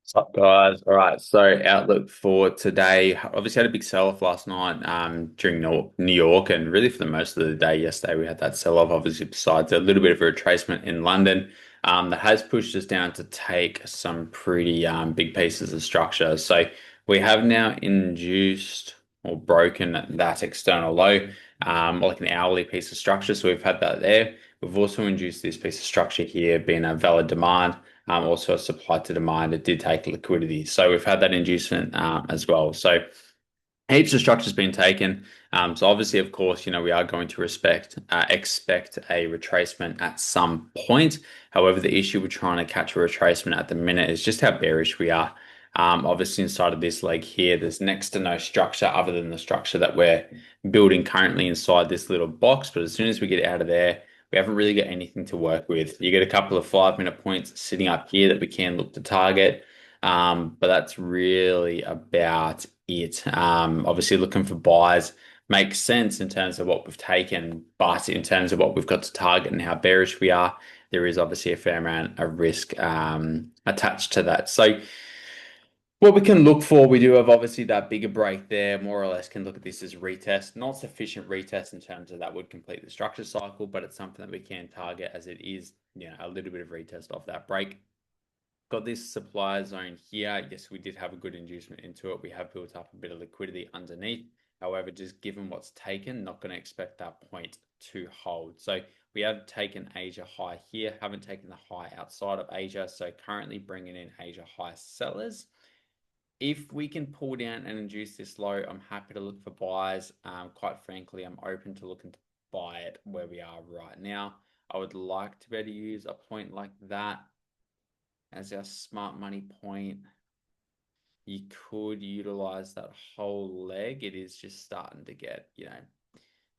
What's up, guys? All right, so outlook for today. Obviously, had a big sell-off last night during New York, and really for the most of the day yesterday, we had that sell-off. Obviously, besides a little bit of a retracement in London, that has pushed us down to take some pretty big pieces of structure. So we have now induced or broken that external low, like an hourly piece of structure. So we've had that there. We've also induced this piece of structure here, being a valid demand. Also, supply to demand, it did take liquidity. So we've had that inducement as well. So heaps of structures been taken. So obviously, of course, we are going to expect a retracement at some point. However, the issue with trying to catch a retracement at the minute is just how bearish we are. Obviously, inside of this leg here, there's next to no structure other than the structure that we're building currently inside this little box. But as soon as we get out of there, we haven't really got anything to work with. You get a couple of 5-minute points sitting up here that we can look to target. But that's really about it. Obviously, looking for buys makes sense in terms of what we've taken, but in terms of what we've got to target and how bearish we are, there is obviously a fair amount of risk attached to that. So, what we can look for, we do have obviously that bigger break there. More or less, can look at this as retest, not sufficient retest in terms of that would complete the structure cycle, but it's something that we can target as it is, a little bit of retest off that break. Got this supply zone here. Yes, we did have a good inducement into it. We have built up a bit of liquidity underneath. However, just given what's taken, not going to expect that point to hold. So we have taken Asia high here, haven't taken the high outside of Asia. So currently bringing in Asia high sellers. If we can pull down and induce this low, I'm happy to look for buys. Quite frankly, I'm open to looking to buy it where we are right now. I would like to be able to use a point like that as our smart money point. You could utilize that whole leg. It is just starting to get,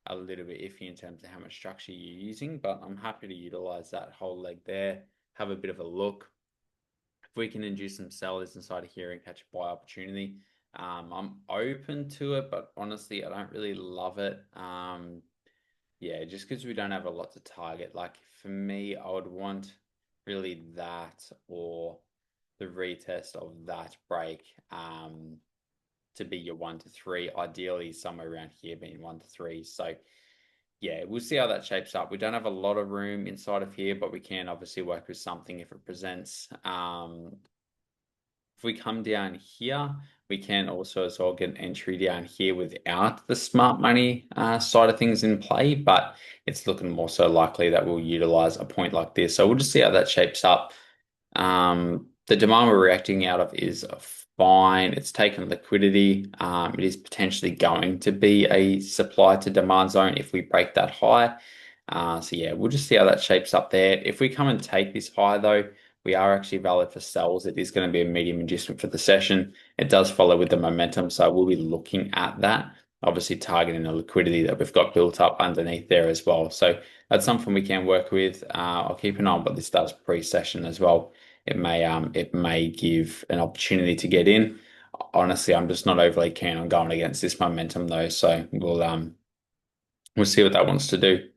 a little bit iffy in terms of how much structure you're using, but I'm happy to utilize that whole leg there, have a bit of a look. If we can induce some sellers inside of here and catch a buy opportunity, I'm open to it, but honestly, I don't really love it. Yeah, just because we don't have a lot to target. Like for me, I would want really that or the retest of that break to be your 1 to 3, ideally somewhere around here being 1 to 3. So yeah, we'll see how that shapes up. We don't have a lot of room inside of here, but we can obviously work with something if it presents. If we come down here, we can also as well get an entry down here without the smart money side of things in play, but it's looking more so likely that we'll utilize a point like this. So we'll just see how that shapes up. The demand we're reacting out of is fine. It's taken liquidity. It is potentially going to be a supply to demand zone if we break that high. So yeah, we'll just see how that shapes up there. If we come and take this high though, we are actually valid for sells. It is going to be a medium adjustment for the session. It does follow with the momentum, so we'll be looking at that. Obviously targeting the liquidity that we've got built up underneath there as well. So that's something we can work with. I'll keep an eye on what this does pre-session as well. It may give an opportunity to get in. Honestly, I'm just not overly keen on going against this momentum though, so we'll see what that wants to do.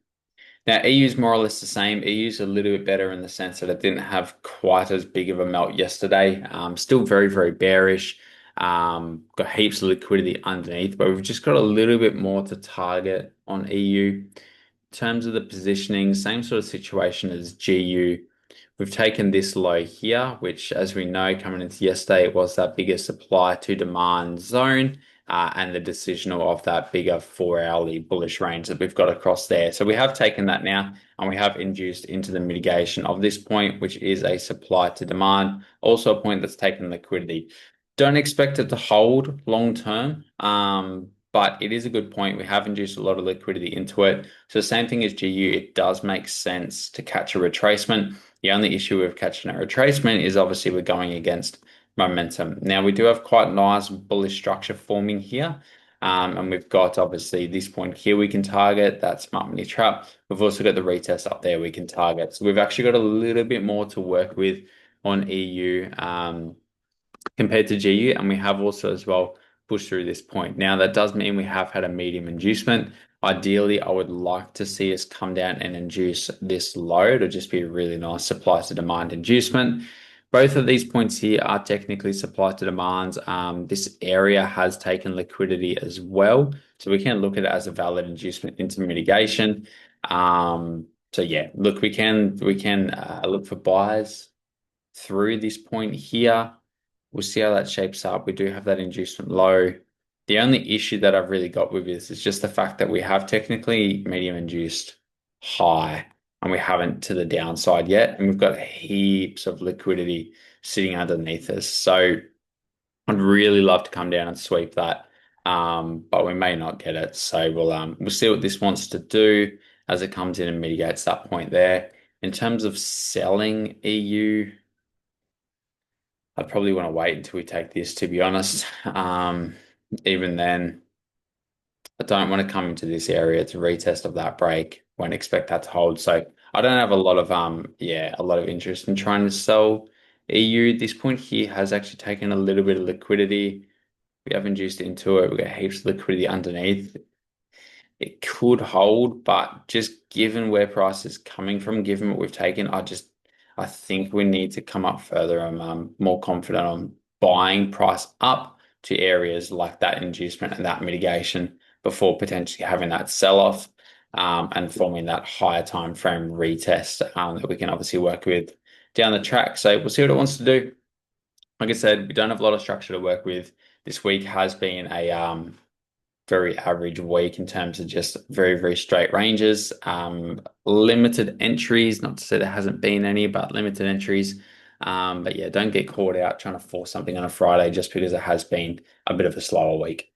Now, EU is more or less the same. EU is a little bit better in the sense that it didn't have quite as big of a melt yesterday. Still very, very bearish. Got heaps of liquidity underneath, but we've just got a little bit more to target on EU. In terms of the positioning, same sort of situation as GU. We've taken this low here, which, as we know, coming into yesterday, it was that bigger supply to demand zone and the decisional of that bigger 4-hourly bullish range that we've got across there. So we have taken that now and we have induced into the mitigation of this point, which is a supply to demand, also a point that's taken liquidity. Don't expect it to hold long term, but it is a good point. We have induced a lot of liquidity into it. So same thing as GU, it does make sense to catch a retracement. The only issue with catching a retracement is obviously we're going against momentum. Now we do have quite nice bullish structure forming here. And we've got obviously this point here we can target, that smart money trap. We've also got the retest up there we can target. So we've actually got a little bit more to work with on EU compared to GU. And we have also as well pushed through this point. Now that does mean we have had a medium inducement. Ideally, I would like to see us come down and induce this low to just be a really nice supply to demand inducement. both of these points here are technically supply to demands. This area has taken liquidity as well, so we can look at it as a valid inducement into mitigation. So yeah, look, we can look for buys through this point here. We'll see how that shapes up. We do have that inducement low. The only issue that I've really got with this is just the fact that we have technically medium induced high and we haven't to the downside yet. And we've got heaps of liquidity sitting underneath us. So I'd really love to come down and sweep that. But we may not get it. So we'll see what this wants to do as it comes in and mitigates that point there. In terms of selling EU, I'd probably want to wait until we take this, to be honest. Even then, I don't want to come into this area to retest of that break. Won't expect that to hold. So I don't have a lot of a lot of interest in trying to sell EU. This point here has actually taken a little bit of liquidity. We haven't juiced into it. We've got heaps of liquidity underneath. It could hold, but just given where price is coming from, given what we've taken, I think we need to come up further. I'm more confident on buying price up to areas like that inducement and that mitigation before potentially having that sell-off and forming that higher time frame retest that we can obviously work with down the track. So we'll see what it wants to do. Like I said, we don't have a lot of structure to work with. This week has been a very average week in terms of just very, very straight ranges. Limited entries, not to say there hasn't been any, but limited entries. But yeah, don't get caught out trying to force something on a Friday just because it has been a bit of a slower week.